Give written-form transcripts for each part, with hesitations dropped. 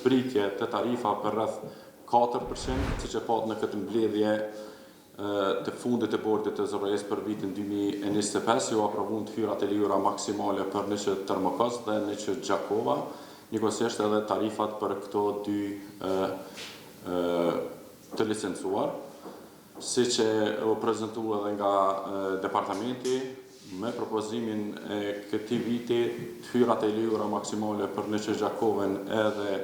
zbritje të tarifa për rreth 4%, siç e pat në këtë mbledhje të fundit të bordit të ZRS për vitin 2025, ju aprovuan të hyrat e lira maksimale për NQ Termokos dhe NQ Gjakova, njëkohësisht edhe tarifat për këto dy të licencuar, siç u prezantua edhe nga departamenti me propozimin e këtij viti të hyrat e lira maksimale për NQ Gjakovën edhe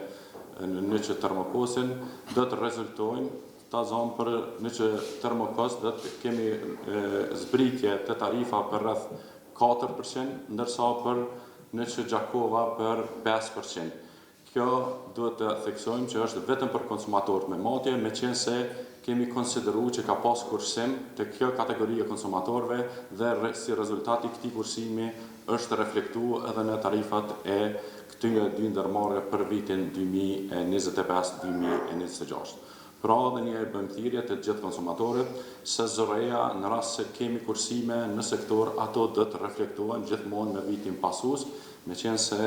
në NQ Termokosin do të rezultojnë ta zonë për NQ Termokos dhe të kemi zbritje të tarifa për rreth 4%, ndërsa për NQ Gjakova për 5%. Kjo duhet të theksojmë që është vetëm për konsumatorët me matje, meqense kemi konsideruar që ka pas kursim të kjo kategori e konsumatorëve dhe si rezultat i këtij kursimi është reflektuar edhe në tarifat e këtyre dy ndërmarrjeve për vitin 2025-2026. Pra dhe një bëjmë thirrje të gjithë konsumatorët se ZRE-ja në rast se kemi kursime në sektor, ato do të reflektohen gjithmonë në vitin pasues, meqense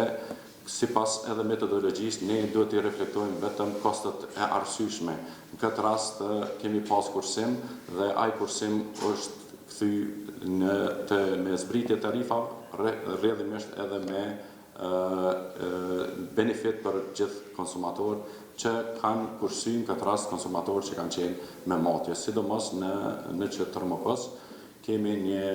sipas edhe metodologjisë ne duhet të reflektojmë vetëm kostot e arsyeshme. Në këtë rast kemi pas kursim dhe ai kursim është kthy me zbritje tarifave, rrjedhimisht edhe me benefit për gjithë konsumatorët që kanë kursym këtë rast konsumatorë që kanë qenë me matje, sidomos në NQ Termokos kemi një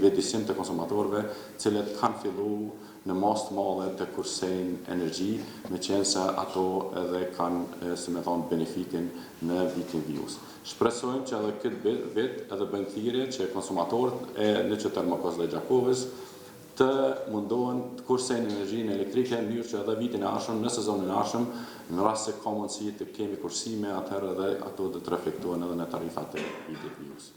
vedisim të konsumatorëve cilët kanë filluar në mas të madhe të kursejnë energji, meqense ato edhe kanë benefitin në vitin vijus. Shpresojmë që edhe këtë vit edhe bëjmë thirrje që konsumatorët e NQ Termokos dhe Gjakovës të mundohen të kursejnë energjinë elektrike në mënyrë që edhe vitin e ardhshëm, në sezonin e ardhshëm, në rast se ka mundësi të kemi kursime, atëherë edhe ato do të reflektohen edhe në tarifat e vitit vijus.